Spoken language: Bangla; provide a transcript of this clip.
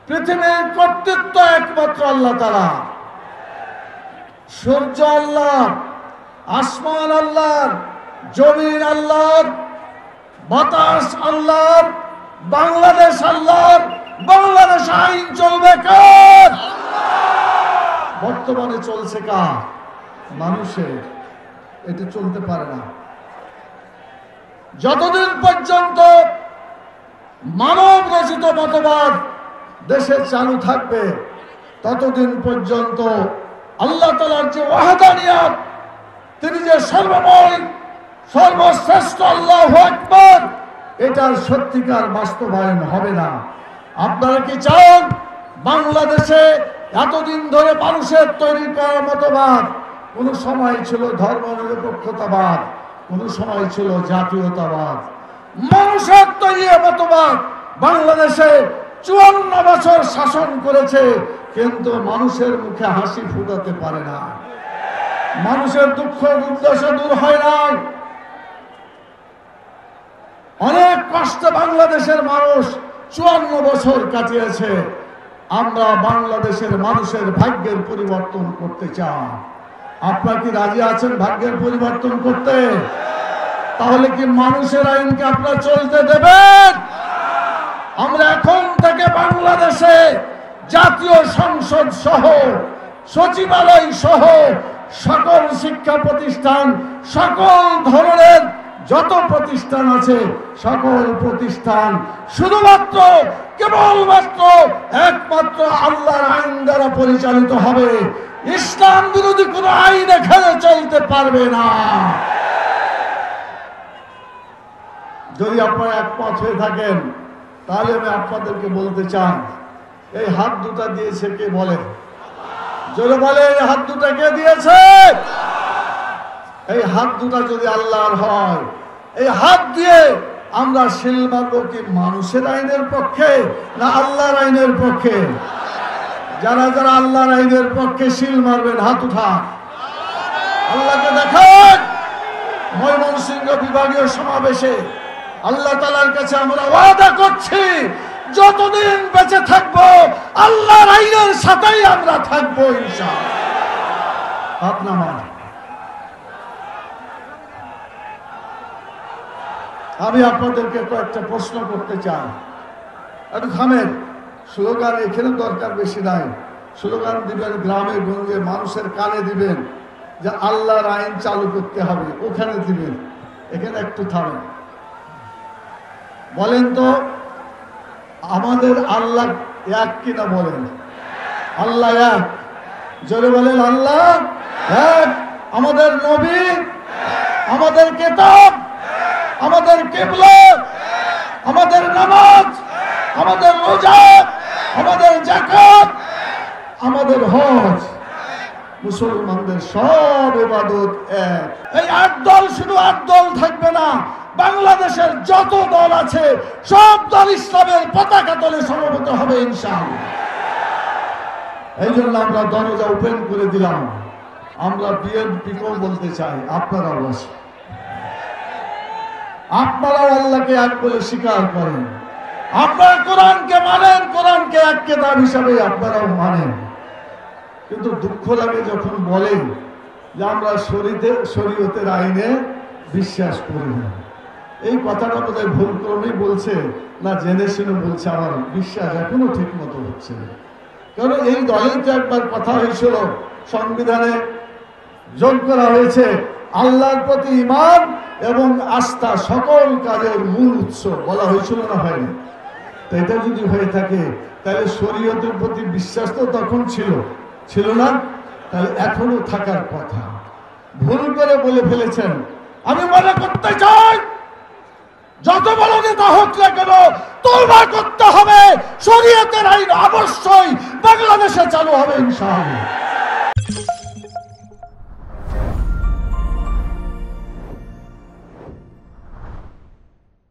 পৃথিবীর কর্তৃত্ব একমাত্র আল্লাহ তাআলা। সূর্য আল্লাহ, আসমান আল্লাহর, জমিন আল্লাহর, বাতাস আল্লাহর, বাংলাদেশ আল্লাহর। বাংলাদেশ আইন চলবে কার? বর্তমানে চলছে কার? মানুষের। এটি চলতে পারে না। যতদিন পর্যন্ত মানব রচিত মতবাদ দেশে চালু থাকবে ততদিন পর্যন্ত আল্লাহ তাআলার যে ওয়াহদানিয়ত, তিনি যে সর্বময় সর্বশ্রেষ্ঠ আল্লাহু আকবার, এটার সত্যিকার বাস্তবায়ন হবে না। আপনারা কি চান বাংলাদেশে এতদিন ধরে মানুষের তৈরি করা মতবাদ, কোন সময় ছিল ধর্মনিরপেক্ষতাবাদ, কোন সময় ছিল জাতীয়তাবাদ, মানুষের তৈরি মতবাদ বাংলাদেশে 54 বছর শাসন করেছে, কিন্তু মানুষের মুখে হাসি ফুটাতে পারে না। মানুষের দুঃখ দুর্দশা দূর হয় না। অনেক কষ্টে বাংলাদেশের মানুষ 54 বছর কাটিয়েছে। আমরা বাংলাদেশের মানুষের ভাগ্যের পরিবর্তন করতে চাই। আপনারা কি রাজি আছেন ভাগ্যের পরিবর্তন করতে? তাহলে কি মানুষের আইনকে আপনারা চলতে দেবেন? আমরা এখন থেকে বাংলাদেশে জাতীয় সংসদ সহ, সচিবালয় সহ সকল শিক্ষা প্রতিষ্ঠান, সকল ধরনের যত প্রতিষ্ঠান আছে সকল প্রতিষ্ঠান শুধুমাত্র কেবলমাত্র একমাত্র আল্লাহর আইন দ্বারা পরিচালিত হবে। ইসলাম বিরোধী কোন আইন এখানে চলতে পারবে না। যদি আপনারা একমত হয়ে থাকেন তাহলে আমি আপনাদেরকে বলতে চাই, এই হাত দুটা দিয়েছে কে বলে? জোরে বলে, এই হাত দুটা কে দিয়েছে? এই হাত দুটা যদি আল্লাহর হয়, এই হাত দিয়ে আমরা শিল মারব কি মানুষের আইনের পক্ষে না আল্লাহর আইনের পক্ষে? যারা যারা আল্লাহর আইনের পক্ষে শিল মারবেন হাত উঠা। আল্লাহকে দেখান। ময়মনসিংহ বিভাগীয় সমাবেশে আল্লাহ তাআলার কাছে আমরা ওয়াদা করছি, যতদিন বেঁচে থাকবো আল্লাহর আইনের সাথেই আমরা থাকবো ইনশাআল্লাহ। হাত নামান। আমি আপনাদেরকে কয়েকটা প্রশ্ন করতে চাই। একটু থামেন। স্লোগান এখানে দরকার বেশি নাই। স্লোগান দিবেন গ্রামে গঞ্জে, মানুষের কানে দিবেন যে আল্লাহর আইন চালু করতে হবে, ওখানে দিবেন। এখানে একটু থামেন। বলেন তো আমাদের আল্লাহ এক কিনা বলেন? আল্লাহ এক। জোরে বলেন আল্লাহ এক। আমাদের নবী, আমাদের কিতাব, আমাদের কিবলা, আমাদের নামাজ, আমাদের রোজা, আমাদের যাকাত, আমাদের হজ, মুসলমানদের সব ইবাদত এক। এই 8 দল শুধু 8 দল থাকবে না, বাংলাদেশের যত দল আছে সব দল ইসলামের পতাকা তলে সমবেত হবে ইনশাআল্লাহ। এই জন্য আমরা দরজা ওপেন করে দিলাম। আমরা বিএনপিকেও বলতে চাই, আপনারাও বসে, আপনারাও আল্লাহকে এক বলে স্বীকার করেন। আপনারা কোরআনকে মানেন, কোরআনকে এক কিতাব হিসাবে আপনারাও মানেন। কিন্তু দুঃখ লাগে যখন বলেন যে আমরা শরীয়তের আইনে বিশ্বাস করি না। এই কথাটা বোধহয় ভুল ক্রমেই বলছে না জেনে শুনে বলছে, আমার বিশ্বাস এখনো ঠিক মতো হচ্ছে না। কারণ এই দলেই তো একবার কথা হয়েছিল, সংবিধানে যোগ করা হয়েছে আল্লাহর প্রতি ঈমান এবং আস্থা সকল কাজের মূল উৎস, বলা হয়েছিল না হয়নি? তো এটা যদি হয়ে থাকে তাহলে শরীয়তের প্রতি বিশ্বাস তো তখন ছিল না, তাহলে এখনো থাকার কথা। ভুল করে বলে ফেলেছেন। আমি মনে করতে চাই যত বড় নেতা হোক না কেন তওবা করতে হবে। শরীয়তের আইন অবশ্যই বাংলাদেশে চালু হবে ইনশাআল্লাহ।